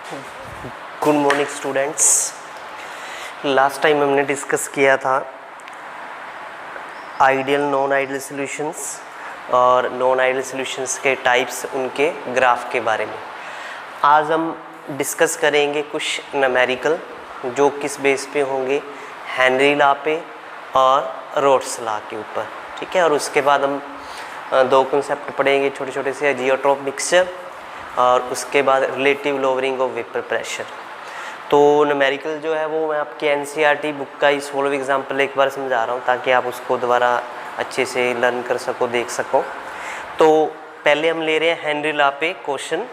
Good morning students. Last time हमने discuss किया था आइडियल नॉन आइडियल सॉल्यूशंस और नॉन आइडियल सॉल्यूशंस के टाइप्स, उनके ग्राफ के बारे में। आज हम डिस्कस करेंगे कुछ न्यूमेरिकल जो किस बेस पे होंगे, हेनरी लॉ पे और रोल्स लॉ के ऊपर, ठीक है। और उसके बाद हम दो कॉन्सेप्ट पढ़ेंगे छोटे छोटे से, जियोट्रॉप मिक्सचर और उसके बाद relative lowering of vapour pressure. तो न्यूमेरिकल जो है वो मैं आपके एनसीईआरटी बुक का ही सोल्व एग्जाम्पल एक बार समझा रहा हूँ ताकि आप उसको दोबारा अच्छे से लर्न कर सको, देख सको। तो पहले हम ले रहे हैं हेनरी लॉ पे क्वेश्चन।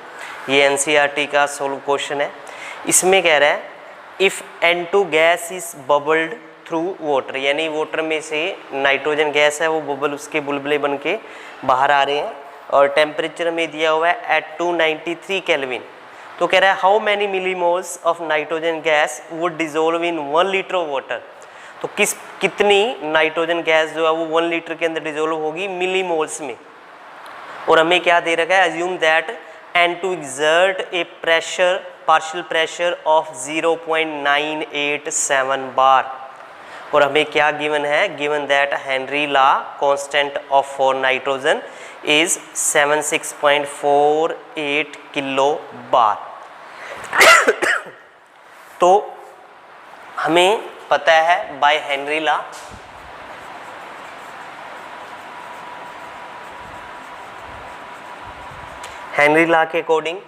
ये एनसीईआरटी का सोल्व क्वेश्चन है। इसमें कह रहा है if N2 gas is bubbled through water, यानी वाटर में से नाइट्रोजन गैस है वो बबल, उसके बुलबुले बन के बाहर आ रहे हैं और टेम्परेचर में दिया हुआ है एट 293 केल्विन। तो कह रहा है how many millimoles of nitrogen gas would dissolve in 1 litre of water. तो कितनी नाइट्रोजन गैस जो है वो 1 लीटर के अंदर डिजोल्व होगी मिलीमोल्स में। और हमें क्या दे रखा है, assume that N2 exert a pressure, partial pressure of 0.987 bar. और हमें क्या गिवन है, given that Henry law constant of for nitrogen is 76.48 kilo bar. तो हमें पता है by Henry law Henry law के अकॉर्डिंग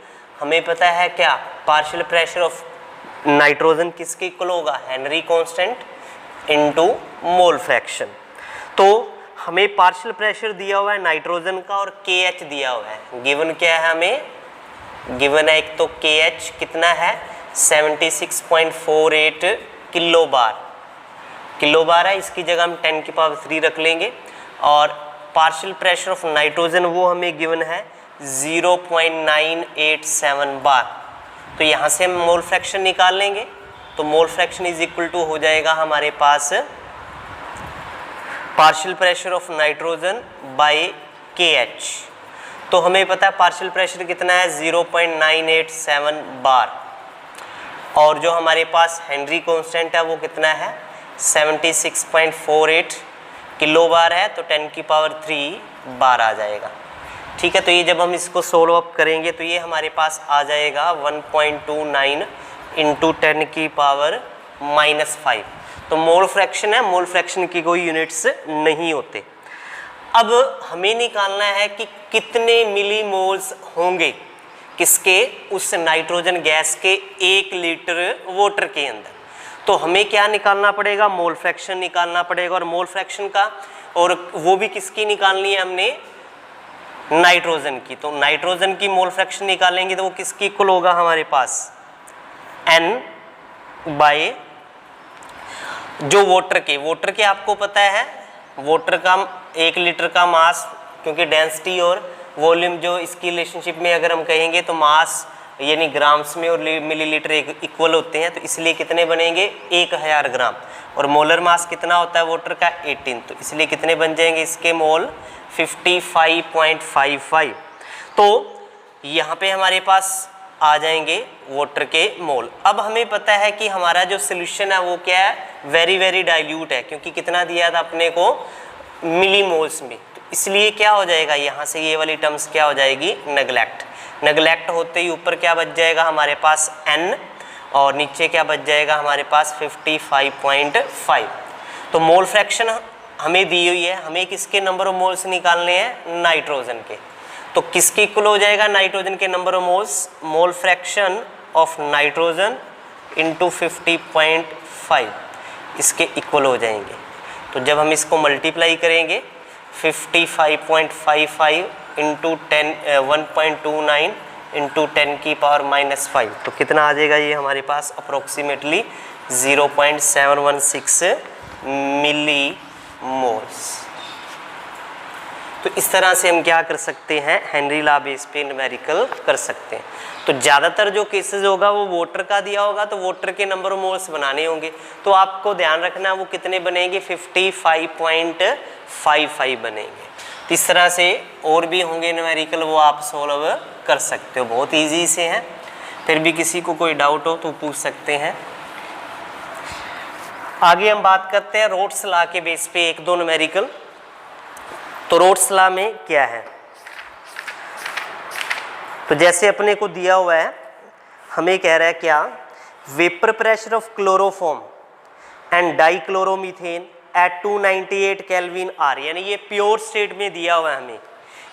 हमें पता है क्या, पार्शियल प्रेशर ऑफ नाइट्रोजन किसके इक्वल होगा, Henry constant into mole fraction. तो हमें पार्शियल प्रेशर दिया हुआ है नाइट्रोजन का और KH दिया हुआ है। गिवन क्या है, हमें गिवन है एक तो KH कितना है 76.48 किलो बार है। इसकी जगह हम 10 की पावर 3 रख लेंगे। और पार्शियल प्रेशर ऑफ नाइट्रोजन वो हमें गिवन है 0.987 बार। तो यहाँ से हम मोल फ्रैक्शन निकाल लेंगे। तो mole fraction is equal to हो जाएगा हमारे पास partial pressure of nitrogen by KH। तो हमें पता है पार्शियल प्रेशर कितना है 0.987 बार। और जो हमारे पास हेनरी कांस्टेंट है वो कितना है 76.48 किलो बार है। तो 10 की पावर 3 बार आ जाएगा, ठीक है। तो ये जब हम इसको सोल्व अप करेंगे तो ये हमारे पास आ जाएगा 1.29 इंटू 10 की पावर -5। तो मोल फ्रैक्शन है, मोल फ्रैक्शन की कोई यूनिट्स नहीं होते। अब हमें निकालना है कि कितने मिलीमोल्स होंगे किसके, उस नाइट्रोजन गैस के 1 लीटर वाटर के अंदर। तो हमें क्या निकालना पड़ेगा, मोल फ्रैक्शन निकालना पड़ेगा। और मोल फ्रैक्शन का, और वो भी किसकी निकालनी है हमने, नाइट्रोजन की। तो नाइट्रोजन की मोल फ्रैक्शन निकालेंगे तो वो किसकी इक्वल होगा हमारे पास N बाय जो वाटर के आपको पता है वाटर का 1 लीटर का मास, क्योंकि डेंसिटी और वॉल्यूम जो इसकी रिलेशनशिप में अगर हम कहेंगे तो मास यानी ग्राम्स में और मिलीलीटर इक्वल होते हैं। तो इसलिए कितने बनेंगे 1000 ग्राम। और मोलर मास कितना होता है वाटर का 18। तो इसलिए कितने बन जाएंगे इसके मोल 55.55। तो यहाँ पे हमारे पास आ जाएंगे वाटर के मोल। अब हमें पता है कि हमारा जो सोल्यूशन है वो क्या है, वेरी वेरी डाइल्यूट है, क्योंकि कितना दिया था अपने को मिलीमोल्स में। तो इसलिए क्या हो जाएगा, यहाँ से ये वाली टर्म्स क्या हो जाएगी, नेग्लेक्ट होते ही ऊपर क्या बच जाएगा हमारे पास N और नीचे क्या बच जाएगा हमारे पास 55.5। तो मोल फ्रैक्शन हमें दी हुई है, हमें किसके नंबर ऑफ मोल्स निकालने हैं, नाइट्रोजन के। तो किसके इक्वल हो जाएगा नाइट्रोजन के number of moles, mole fraction of nitrogen into 50.5 इसके इक्वल हो जाएंगे। तो जब हम इसको मल्टीप्लाई करेंगे 55.55 इंटू 1.29 इंटू 10 की पावर -5, तो कितना आ जाएगा ये हमारे पास अप्रोक्सीमेटली 0.716 मिलीमोल्स। तो इस तरह से हम क्या कर सकते हैं, हेनरी लॉ बेस पे न्यूमेरिकल कर सकते हैं। तो ज़्यादातर जो केसेस होगा वो वाटर का दिया होगा, तो वाटर के नंबर ऑफ मोल्स बनाने होंगे। तो आपको ध्यान रखना है वो कितने बनेंगे, 55.55 बनेंगे। तो इस तरह से और भी होंगे न्यूमेरिकल, वो आप सोल्व कर सकते हो, बहुत ईजी से हैं। फिर भी किसी को कोई डाउट हो तो पूछ सकते हैं। आगे हम बात करते हैं रोड्स लॉ के बेस पे एक दो न्यूमेरिकल। तो रोड्स लॉ में क्या है, तो जैसे अपने को दिया हुआ है, हमें कह रहा है क्या, vapour pressure of chloroform and dichloromethane at 298 kelvin are, यानी ये प्योर स्टेट में दिया हुआ है। हमें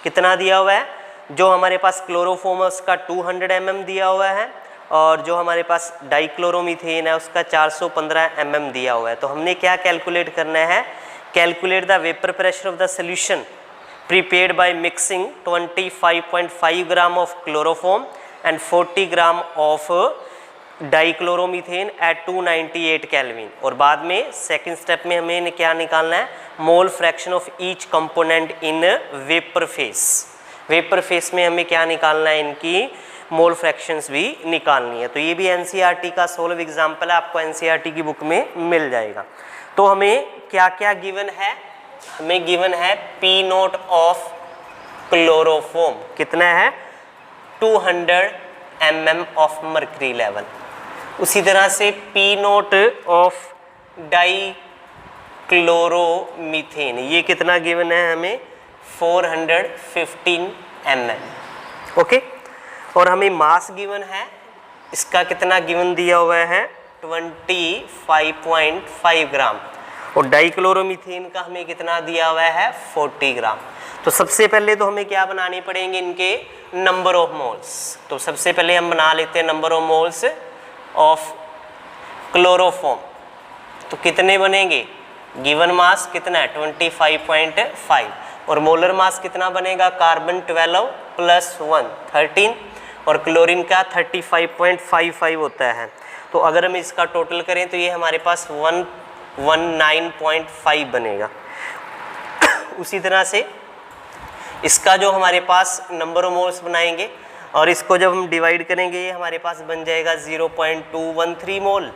कितना दिया हुआ है, जो हमारे पास क्लोरोफॉर्म है उसका 200 mm दिया हुआ है, और जो हमारे पास डाइक्लोरोमीथेन है उसका 415 mm दिया हुआ है। तो हमने क्या कैलकुलेट करना है, calculate the vapour pressure of the solution prepared by mixing 25.5 gram of chloroform and 40 gram of dichloromethane at 298 kelvin. और बाद में सेकंड स्टेप में हमें क्या निकालना है, mole fraction of each component in vapour face. Vapour face में हमें क्या निकालना है, इनकी मोल फ्रैक्शंस भी निकालनी है। तो ये भी एनसीईआरटी का सोल्व एग्जाम्पल है, आपको एनसीईआरटी की बुक में मिल जाएगा। तो हमें क्या क्या गिवन है, हमें गिवन है पी नोट ऑफ क्लोरोफॉर्म कितना है, 200 mm ऑफ मर्करी लेवल। उसी तरह से पी नोट ऑफ डाइक्लोरोमीथेन ये कितना गिवन है हमें, 415 mm। ओके, और हमें मास गिवन है, इसका कितना गिवन दिया हुआ है, 25.5 ग्राम, और डाइक्लोरोमीथेन का हमें कितना दिया हुआ है, 40 ग्राम। तो सबसे पहले तो हमें क्या बनाने पड़ेंगे, इनके नंबर ऑफ मोल्स। तो सबसे पहले हम बना लेते हैं number of moles of chloroform. तो कितने बनेंगे, गिवन मास कितना है 25.5, और मोलर मास कितना बनेगा, कार्बन 12 + 1 13, और क्लोरीन का 35.55 होता है। तो अगर हम इसका टोटल करें तो ये हमारे पास 119.5 बनेगा। उसी तरह से इसका जो हमारे पास नंबर ऑफ मोल्स बनाएंगे और इसको जब हम डिवाइड करेंगे ये हमारे पास बन जाएगा 0.213 मोल।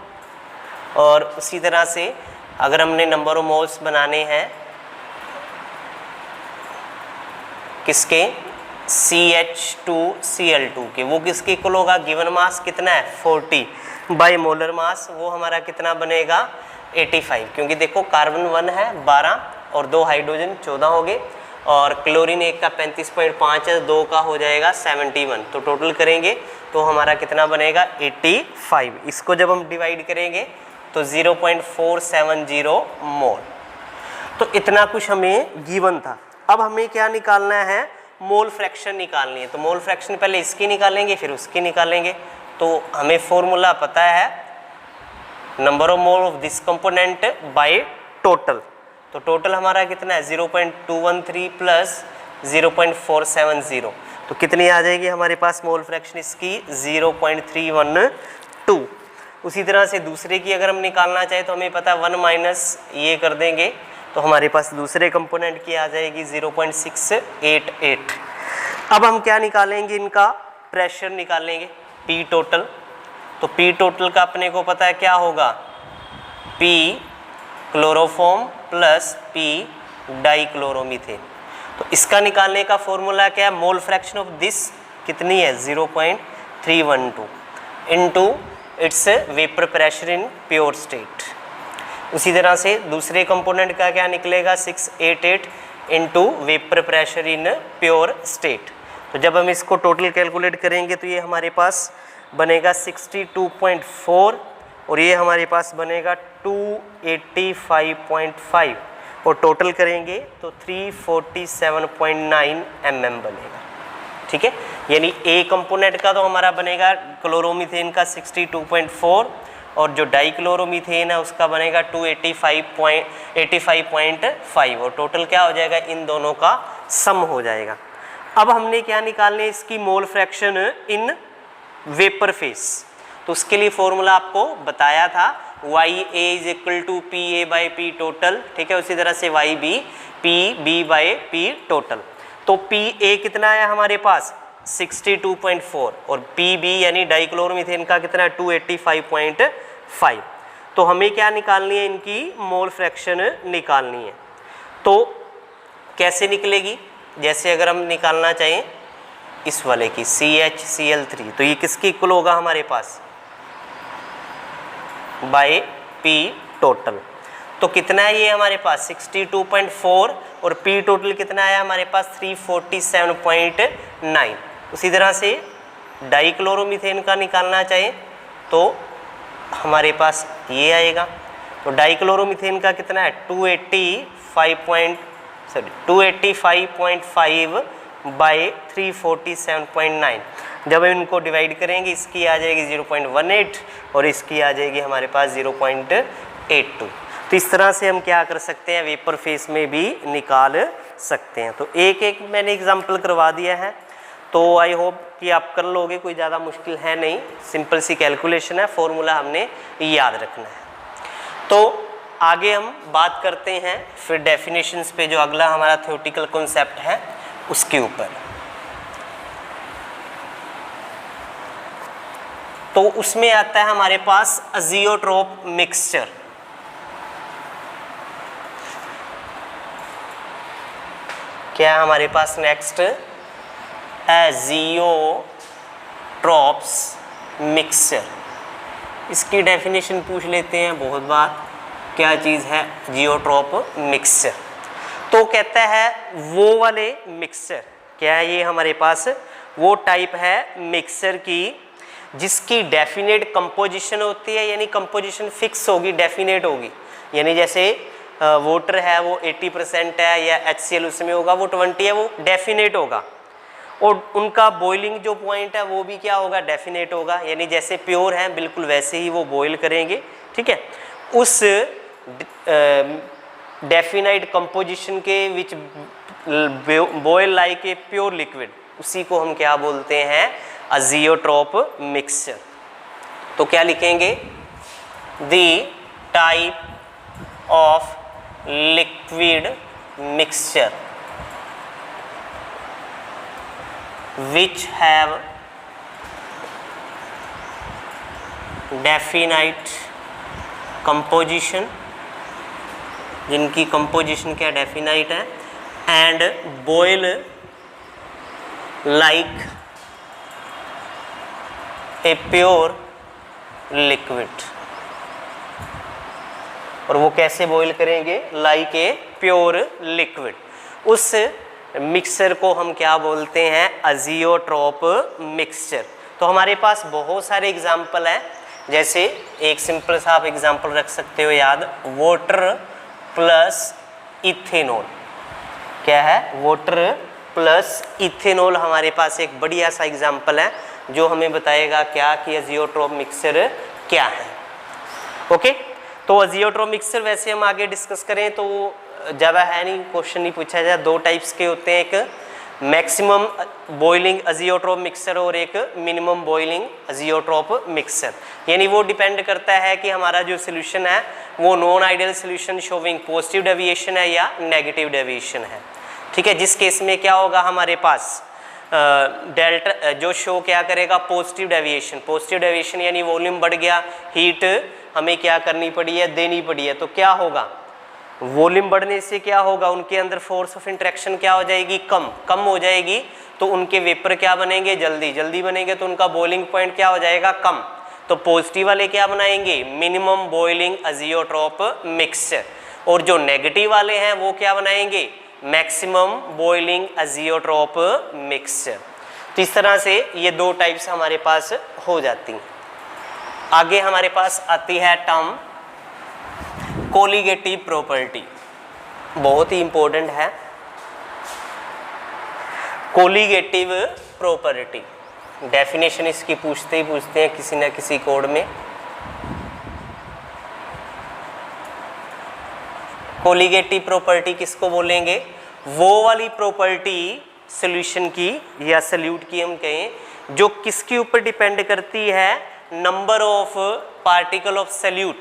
और उसी तरह से अगर हमने नंबर ऑफ मोल्स बनाने हैं किसके, CH2Cl2 के, वो किसके इक्वल होगा, गिवन मास कितना है 40 बाय मोलर मास वो हमारा कितना बनेगा 85, क्योंकि देखो कार्बन 1 है 12 और 2 हाइड्रोजन 14 हो गए, और क्लोरीन एक का 35.5 है, 2 का हो जाएगा 71। तो टोटल करेंगे तो हमारा कितना बनेगा 85। इसको जब हम डिवाइड करेंगे तो 0.470 मोल। तो इतना कुछ हमें गिवन था। अब हमें क्या निकालना है, मोल फ्रैक्शन निकालनी है। तो मोल फ्रैक्शन पहले इसकी निकालेंगे फिर उसकी निकालेंगे। तो हमें फॉर्मूला पता है, number of mole of this component by total. तो टोटल हमारा कितना है 0.213 प्लस 0.470, तो कितनी आ जाएगी हमारे पास मोल फ्रैक्शन इसकी 0.312। उसी तरह से दूसरे की अगर हम निकालना चाहें तो हमें पता है 1 माइनस ये कर देंगे तो हमारे पास दूसरे कंपोनेंट की आ जाएगी 0.688। अब हम क्या निकालेंगे, इनका प्रेशर निकालेंगे, पी टोटल। तो पी टोटल का अपने को पता है क्या होगा, P chloroform plus P dichloromethane. तो इसका निकालने का फॉर्मूला क्या है, मोल फ्रैक्शन ऑफ दिस कितनी है 0.312 into its vapour pressure in pure state. उसी तरह से दूसरे कंपोनेंट का क्या निकलेगा 688 into vapour pressure in pure state. तो जब हम इसको टोटल कैलकुलेट करेंगे तो ये हमारे पास बनेगा 62.4 और ये हमारे पास बनेगा 285.5 और टोटल करेंगे तो 347.9 mm बनेगा। ठीक है, यानी ए कंपोनेंट का तो हमारा बनेगा क्लोरोमीथेन का 62.4 और जो डाइक्लोरोमीथेन है उसका बनेगा 285.5 और टोटल क्या हो जाएगा, इन दोनों का सम हो जाएगा। अब हमने क्या निकालने, इसकी mole fraction in vapour face. तो उसके लिए फॉर्मूला आपको बताया था YA = PA/P टोटल। ठीक है, उसी तरह से YB PB/P टोटल। तो PA कितना है हमारे पास 62.4 और PB यानी डाइक्लोरोमीथेन का कितना है 285.5। तो हमें क्या निकालनी है, इनकी मोल फ्रैक्शन निकालनी है। तो कैसे निकलेगी, जैसे अगर हम निकालना चाहें इस वाले की CHCl3, तो ये किसकी इक्वल होगा हमारे पास बाय P टोटल। तो कितना है ये हमारे पास 62.4 और P टोटल कितना है हमारे पास 347.9। उसी तरह से डाइक्लोरोमीथेन का निकालना चाहे तो हमारे पास ये आएगा। तो डाइक्लोरोमीथेन का कितना है 285.5 बाय 347.9। जब हम इनको डिवाइड करेंगे इसकी आ जाएगी 0.18 और इसकी आ जाएगी हमारे पास 0.82। तो इस तरह से हम क्या कर सकते हैं वेपर फेस में भी निकाल सकते हैं। तो एक एक मैंने एग्जांपल करवा दिया है, तो आई होप कि आप कर लोगे, कोई ज़्यादा मुश्किल है नहीं, सिंपल सी कैलकुलेशन है, फॉर्मूला हमने याद रखना है। तो आगे हम बात करते हैं फिर डेफिनेशंस पे, जो अगला हमारा थ्योरेटिकल कॉन्सेप्ट है उसके ऊपर। तो उसमें आता है हमारे पास अजियोट्रोप मिक्सचर। क्या है हमारे पास नेक्स्ट एजियोट्रोप्स मिक्सचर। इसकी डेफिनेशन पूछ लेते हैं बहुत बार, क्या चीज़ है जियोट्रोप मिक्सचर। तो कहता है वो वाले मिक्सचर, क्या है ये हमारे पास वो टाइप है मिक्सचर की जिसकी डेफिनेट कंपोजिशन होती है, यानी कंपोजिशन फिक्स होगी, डेफिनेट होगी। यानी जैसे वाटर है वो 80% है या HCl उसमें होगा वो 20 है, वो डेफिनेट होगा। और उनका बॉइलिंग जो पॉइंट है वो भी क्या होगा डेफिनेट होगा, यानी जैसे प्योर है बिल्कुल वैसे ही वो बॉयल करेंगे, ठीक है। उस डेफिनाइट कंपोजिशन के which boil like a pure liquid, उसी को हम क्या बोलते हैं अजियोट्रोप मिक्सचर। तो क्या लिखेंगे the type of liquid mixture which have definite composition, जिनकी कंपोजिशन क्या डेफिनाइट है, and boil like a pure liquid. और वो कैसे बॉयल करेंगे लाइक ए प्योर लिक्विड। उस मिक्सचर को हम क्या बोलते हैं अजियोट्रोप मिक्सचर। तो हमारे पास बहुत सारे एग्जाम्पल हैं, जैसे एक सिंपल सा आप एग्जाम्पल रख सकते हो याद, वाटर प्लस इथेनॉल। क्या है वाटर प्लस इथेनॉल, हमारे पास एक बढ़िया सा एग्जाम्पल है जो हमें बताएगा क्या कि अजियोट्रोप मिक्सचर क्या है। ओके, तो अजियोट्रोप मिक्सचर वैसे हम आगे डिस्कस करें तो ज़्यादा है नहीं, क्वेश्चन नहीं पूछा जाए। दो टाइप्स के होते हैं, एक मैक्सिमम बॉइलिंग अजियोट्रोप मिक्सचर और एक मिनिमम बॉइलिंग अजियोट्रोप मिक्सचर। यानी वो डिपेंड करता है कि हमारा जो सोल्यूशन है वो non ideal solution showing positive deviation है या नेगेटिव डेविएशन है, ठीक है। जिस केस में क्या होगा हमारे पास डेल्टा जो शो क्या करेगा पॉजिटिव डेविएशन। पॉजिटिव डेविएशन यानी वॉल्यूम बढ़ गया, हीट हमें क्या करनी पड़ी है देनी पड़ी है, तो क्या होगा वॉल्यूम बढ़ने से क्या होगा उनके अंदर फोर्स ऑफ इंटरेक्शन क्या हो जाएगी कम हो जाएगी, तो उनके वेपर क्या बनेंगे जल्दी बनेंगे, तो उनका बॉइलिंग पॉइंट क्या हो जाएगा कम। तो पॉजिटिव वाले क्या बनाएंगे मिनिमम बॉइलिंग अजियोट्रोप मिक्सचर, और जो नेगेटिव वाले हैं वो क्या बनाएंगे मैक्सिमम बॉइलिंग अजियोट्रोप मिक्सचर। तो इस तरह से ये दो टाइप्स हमारे पास हो जाती हैं। आगे हमारे पास आती है टर्म कोलिगेटिव प्रॉपर्टी, बहुत ही इंपॉर्टेंट है कोलिगेटिव प्रॉपर्टी। डेफिनेशन इसकी पूछते हैं किसी न किसी कोड में। कोलिगेटिव प्रॉपर्टी किसको बोलेंगे, वो वाली प्रॉपर्टी सॉल्यूशन की या सॉल्यूट की हम कहें जो किसके ऊपर डिपेंड करती है number of particle of solute,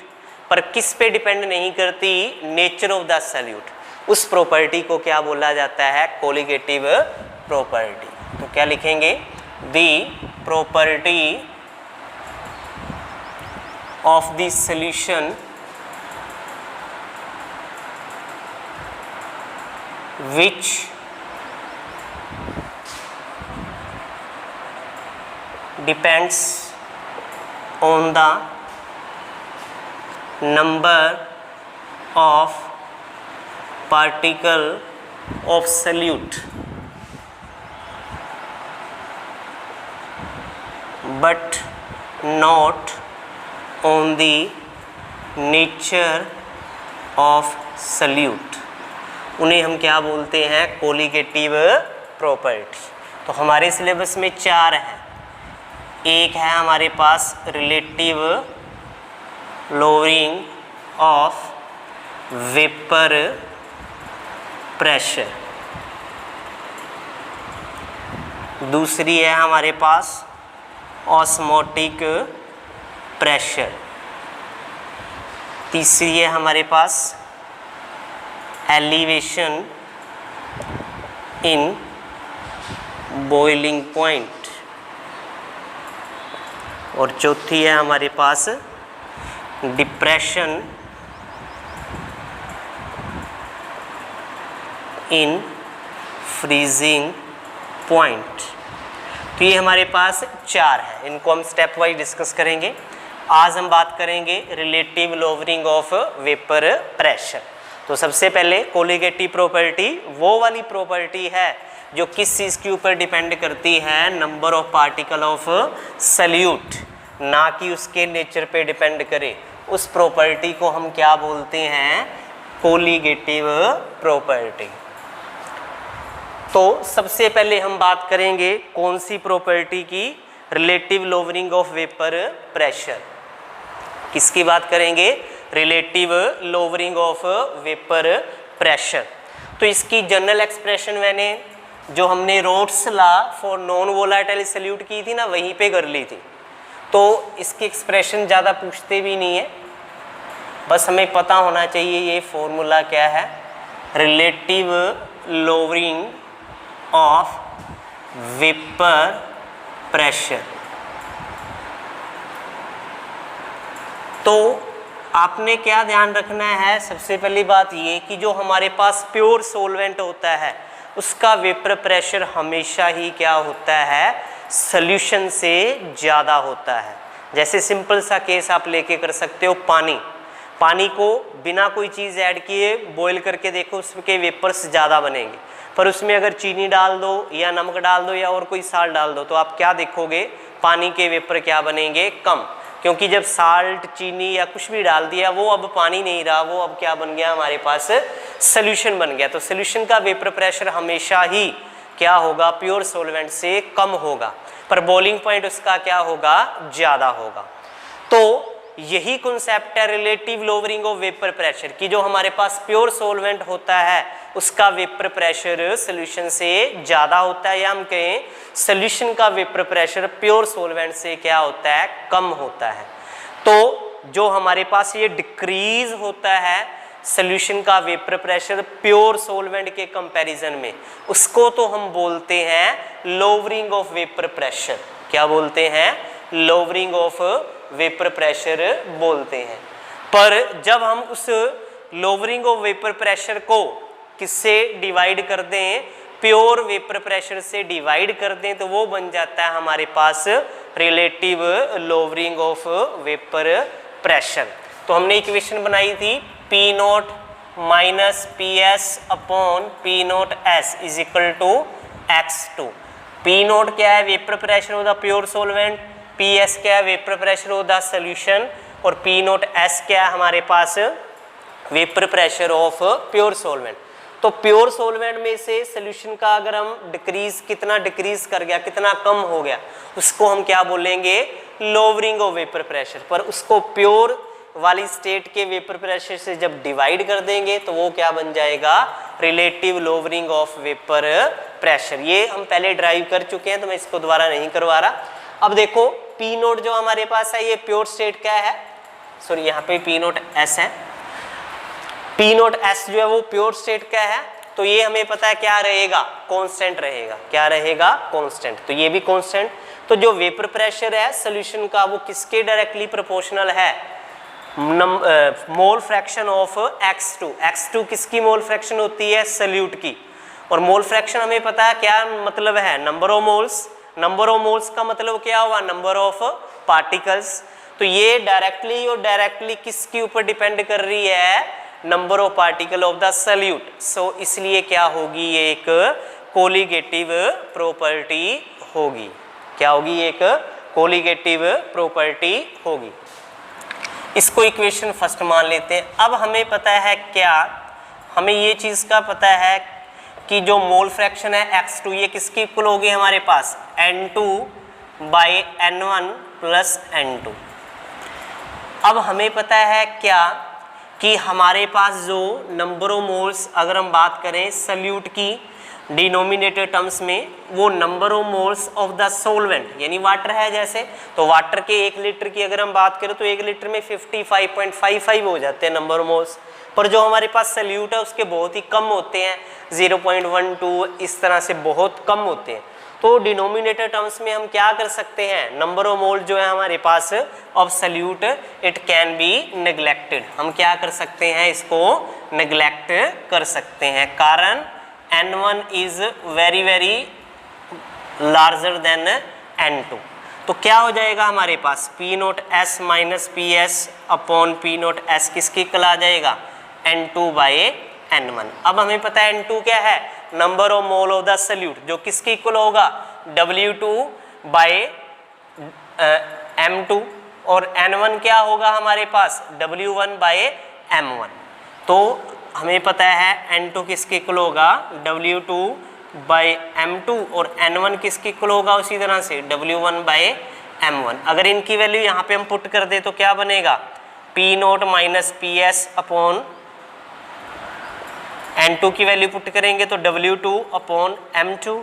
पर किस पे डिपेंड नहीं करती नेचर ऑफ द सॉल्यूट। उस प्रॉपर्टी को क्या बोला जाता है कोलिगेटिव प्रॉपर्टी। तो क्या लिखेंगे the property of the solution which depends on the number of particle of solute but not on the nature of solute। उन्हें हम क्या बोलते हैं? Colligative property. तो हमारे सिलेबस में 4 हैं। एक है हमारे पास relative lowering of vapour pressure, दूसरी है हमारे पास ऑस्मोटिक प्रेशर, तीसरी है हमारे पास एलिवेशन इन बॉइलिंग पॉइंट, और चौथी है हमारे पास डिप्रेशन इन फ्रीजिंग पॉइंट। तो ये हमारे पास 4 है, इनको हम स्टेप वाइज डिस्कस करेंगे। आज हम बात करेंगे relative lowering of vapour pressure. तो सबसे पहले कोलिगेटिव प्रॉपर्टी वो वाली प्रॉपर्टी है जो किस चीज़ के ऊपर डिपेंड करती है? Number of particle of solute, ना कि उसके नेचर पे डिपेंड करे। उस प्रॉपर्टी को हम क्या बोलते हैं? Colligative property. तो सबसे पहले हम बात करेंगे कौन सी प्रॉपर्टी की? Relative lowering of vapour pressure. किसकी बात करेंगे? Relative lowering of vapour pressure. तो इसकी जनरल एक्सप्रेशन मैंने जो हमने Raoult's law for non volatile solute की थी ना, वहीं पे कर ली थी। तो इसकी एक्सप्रेशन ज़्यादा पूछते भी नहीं है, बस हमें पता होना चाहिए ये फॉर्मूला क्या है। Relative lowering of vapour pressure. तो आपने क्या ध्यान रखना है? सबसे पहली बात ये कि जो हमारे पास प्योर सॉल्वेंट होता है उसका वेपर प्रेशर हमेशा ही क्या होता है? सॉल्यूशन से ज़्यादा होता है। जैसे सिंपल सा केस आप लेके कर सकते हो, पानी को बिना कोई चीज़ ऐड किए बॉईल करके देखो, उसके वेपर्स ज़्यादा बनेंगे। पर उसमें अगर चीनी डाल दो या नमक डाल दो या और कोई साल्ट डाल दो, तो आप क्या देखोगे? पानी के वेपर क्या बनेंगे? कम। क्योंकि जब साल्ट, चीनी या कुछ भी डाल दिया, वो अब पानी नहीं रहा, वो अब क्या बन गया? हमारे पास सॉल्यूशन बन गया। तो सॉल्यूशन का वेपर प्रेशर हमेशा ही क्या होगा? प्योर सॉल्वेंट से कम होगा, पर बॉइलिंग पॉइंट उसका क्या होगा? ज़्यादा होगा। तो यही कॉन्सेप्ट है relative lowering of vapour pressure की। जो हमारे पास प्योर सॉल्वेंट होता है उसका वेपर प्रेशर सॉल्यूशन से ज़्यादा होता है, या हम कहें सॉल्यूशन का वेपर प्रेशर प्योर सॉल्वेंट से क्या होता है? कम होता है। तो जो हमारे पास ये डिक्रीज होता है सॉल्यूशन का वेपर प्रेशर प्योर सॉल्वेंट के कंपैरिजन में, उसको तो हम बोलते हैं लोअरिंग ऑफ वेपर प्रेशर। क्या बोलते हैं? लोअरिंग ऑफ वेपर प्रेशर बोलते हैं। पर जब हम उस लोअरिंग ऑफ वेपर प्रेशर को किससे डिवाइड कर दें? प्योर वेपर प्रेशर से डिवाइड कर दें, तो वो बन जाता है हमारे पास relative lowering of vapour pressure. तो हमने इक्वेशन बनाई थी P naught minus P S upon P naught S is equal to x2। P naught क्या है? Vapour pressure of the pure solvent, P S क्या है? Vapour pressure of the solution, और P naught S क्या है हमारे पास? Vapour pressure of pure solvent. तो प्योर सॉल्वेंट में से सॉल्यूशन का अगर हम कितना डिक्रीज कर गया, कितना कम हो गया, उसको हम क्या बोलेंगे? Lowering of vapour pressure. पर उसको प्योर वाली स्टेट के वेपर प्रेशर से जब डिवाइड कर देंगे तो वो क्या बन जाएगा? Relative lowering of vapour pressure. ये हम पहले ड्राइव कर चुके हैं, तो मैं इसको दोबारा नहीं करवा रहा। अब देखो पी नोट जो हमारे पास है ये प्योर स्टेट क्या है? सॉरी, यहाँ पे पी नोट एस है। पी नोट एस जो है वो प्योर स्टेट क्या है? तो ये हमें पता है क्या रहेगा? कांस्टेंट रहेगा। क्या रहेगा? कांस्टेंट। तो ये भी कांस्टेंट। तो जो वेपर प्रेशर है सॉल्यूशन का वो किसके डायरेक्टली प्रोपोर्शनल है? Mole fraction of x2। x2 किसकी मोल फ्रैक्शन होती है? सॉल्यूट की। और मोल फ्रैक्शन हमें पता है क्या मतलब है? Number of moles number of moles का मतलब क्या हुआ, नंबर ऑफ पार्टिकल्स। तो ये डायरेक्टली और डायरेक्टली किसके ऊपर डिपेंड कर रही है, number of particle of the solute. So इसलिए क्या होगी, ये एक कोलिगेटिव प्रॉपर्टी होगी। क्या होगी, एक कोलिगेटिव प्रॉपर्टी होगी। इसको इक्वेशन फर्स्ट मान लेते हैं। अब हमें पता है क्या, हमें ये चीज़ का पता है कि जो मोल फ्रैक्शन है x2 ये किसकी इक्वल होगी हमारे पास, n2 by n1 plus n2। अब हमें पता है क्या कि हमारे पास जो नंबर ऑफ मोल्स, अगर हम बात करें सल्यूट की डिनोमिनेटर टर्म्स में, वो number of moles of the solvent यानी वाटर है जैसे, तो वाटर के 1 लीटर की अगर हम बात करें तो 1 लीटर में 55.55 हो जाते हैं नंबर ऑफ मोल्स। पर जो हमारे पास सल्यूट है उसके बहुत ही कम होते हैं, 0.12 इस तरह से बहुत कम होते हैं। तो डिनोमिनेटर टर्म्स में हम क्या कर सकते हैं, नंबर ऑफ मोल जो है हमारे पास of solute it can be neglected. हम क्या कर सकते हैं, इसको नेग्लेक्ट कर सकते हैं, कारण n1 is very very larger than n2। तो क्या हो जाएगा हमारे पास, P naught S minus P S upon P naught S किसकी इक्वल आ जाएगा, n2 बाई n1। अब हमें पता है n2 क्या है, number of mole of the solute, जो किसकी इक्वल होगा, W2 बाई m2, और n1 क्या होगा हमारे पास, W1 बाई m1। तो हमें पता है n2 किसके इक्वल होगा, W2 बाई m2, और n1 किसके इक्वल होगा उसी तरह से W1 बाई m1। अगर इनकी वैल्यू यहाँ पे हम पुट कर दे तो क्या बनेगा, P note minus P S upon n2 की वैल्यू पुट करेंगे तो W2 अपॉन m2,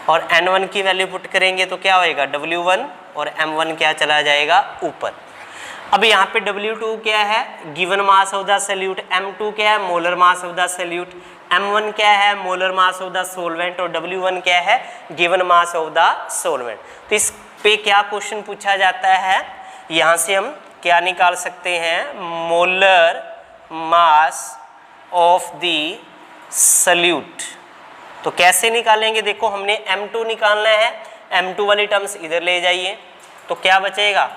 और n1 की वैल्यू पुट करेंगे तो क्या होएगा, W1 और m1 क्या चला जाएगा ऊपर। अब यहाँ पे W2 क्या है, given mass of the solute, m2 क्या है, molar mass of the solute, m1 क्या है, molar mass of the solvent, और W1 क्या है, given mass of the solvent. तो इस पे क्या क्वेश्चन पूछा जाता है, यहाँ से हम क्या निकाल सकते हैं, molar mass of the solute. तो कैसे निकालेंगे, देखो हमने m2 निकालना है, m2 वाली टर्म्स इधर ले जाइए तो क्या बचेगा,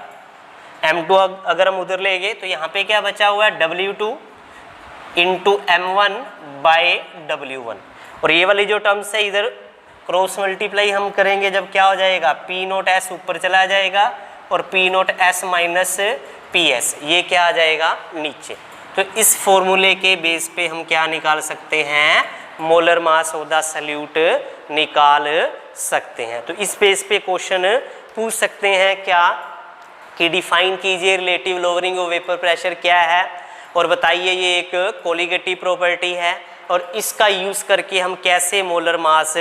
m2 अगर हम उधर ले गए तो यहाँ पे क्या बचा हुआ है, W2 into m1 by W1, और ये वाली जो टर्म्स है इधर क्रॉस मल्टीप्लाई हम करेंगे जब क्या हो जाएगा, P नोट S ऊपर चला जाएगा और P note S minus P S ये क्या आ जाएगा नीचे। तो इस फॉर्मूले के बेस पे हम क्या निकाल सकते हैं, molar mass of the solute निकाल सकते हैं। तो इस बेस पे क्वेश्चन पूछ सकते हैं क्या कि डिफाइन कीजिए relative lowering of vapour pressure क्या है, और बताइए ये एक कोलिगेटिव प्रॉपर्टी है और इसका यूज़ करके हम कैसे मोलर मास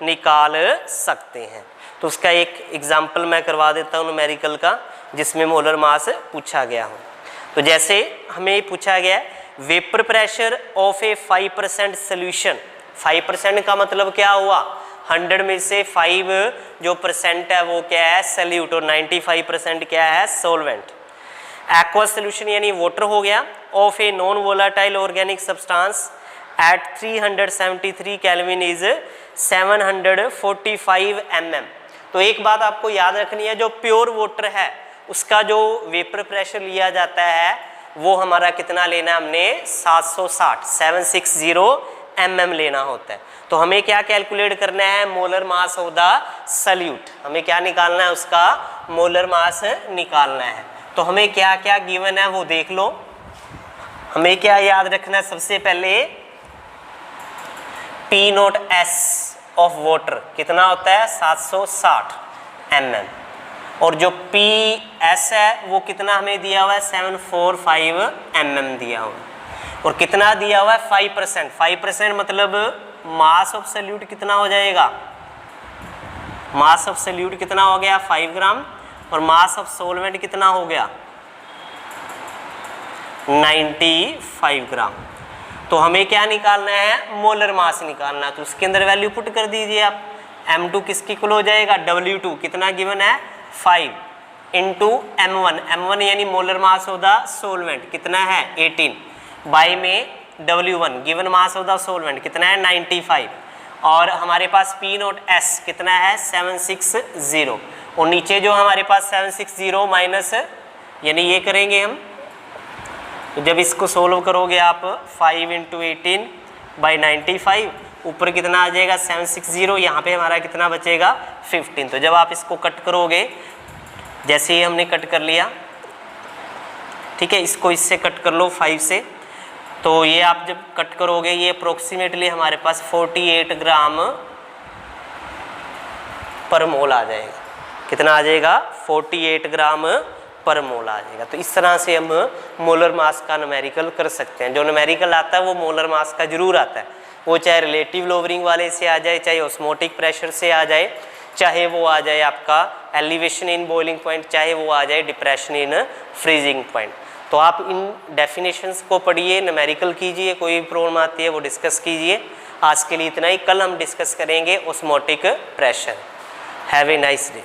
निकाल सकते हैं। तो उसका एक एग्जाम्पल मैं करवा देता हूँ न्यूमेरिकल का, जिसमें मोलर मास पूछा गया हो। तो जैसे हमें पूछा गया vapour pressure of A 5% solution, 5% का मतलब क्या हुआ, 100 में से 5 जो परसेंट है वो क्या है, सल्यूट, और 95% क्या है, सोलवेंट। एक्वा सोल्यूशन यानी वाटर हो गया, of a non volatile organic substance eight 373 kelvin is 745 mm। तो एक बात आपको याद रखनी है, जो प्योर वाटर है उसका जो वेपर प्रेशर लिया जाता है वो हमारा कितना लेना है, हमने 760 mm लेना होता है। तो हमें क्या कैलकुलेट करना है, molar mass of the solute, हमें क्या निकालना है, उसका मोलर मास निकालना है। तो हमें क्या क्या गिवन है वो देख लो। हमें क्या याद रखना है, सबसे पहले P note S of water कितना होता है, 760 mm, और जो PS है वो कितना हमें दिया हुआ है, 745 mm दिया हुआ है, और कितना दिया हुआ है, 5%। 5% मतलब मास ऑफ सल्यूट कितना हो जाएगा, मास ऑफ सल्यूट कितना हो गया, 5 ग्राम, और मास ऑफ सोलवेंट कितना हो गया, 95 ग्राम। तो हमें क्या निकालना है, मोलर मास निकालना है। तो उसके अंदर वैल्यू पुट कर दीजिए आप, m2 किसकी इक्वल हो जाएगा, W2 कितना गिवन है, 5 इंटू m1 यानी molar mass of the solvent कितना है, 18, बाई में W1 given mass of the solvent कितना है, 95, और हमारे पास P नोट S कितना है 760 और नीचे जो हमारे पास 760 माइनस यानी ये करेंगे हम, तो जब इसको सोल्व करोगे आप 5 × 18/95 ऊपर कितना आ जाएगा 760, यहाँ पे हमारा कितना बचेगा 15। तो जब आप इसको कट करोगे, जैसे ही हमने कट कर लिया, ठीक है, इसको इससे कट कर लो 5 से, तो ये आप जब कट करोगे ये अप्रोक्सीमेटली हमारे पास 48 ग्राम पर मोल आ जाएगा। कितना आ जाएगा 48 ग्राम पर मोल आ जाएगा। तो इस तरह से हम मोलर मास का न्यूमेरिकल कर सकते हैं। जो न्यूमेरिकल आता है वो मोलर मास का जरूर आता है, वो चाहे रिलेटिव लोवरिंग वाले से आ जाए, चाहे ऑस्मोटिक प्रेशर से आ जाए, चाहे वो आ जाए आपका एलिवेशन इन बॉइलिंग पॉइंट, चाहे वो आ जाए डिप्रेशन इन फ्रीजिंग पॉइंट। तो आप इन डेफिनेशंस को पढ़िए, न्यूमेरिकल कीजिए, कोई भी प्रॉब्लम आती है वो डिस्कस कीजिए। आज के लिए इतना ही, कल हम डिस्कस करेंगे osmotic pressure. Have a nice day.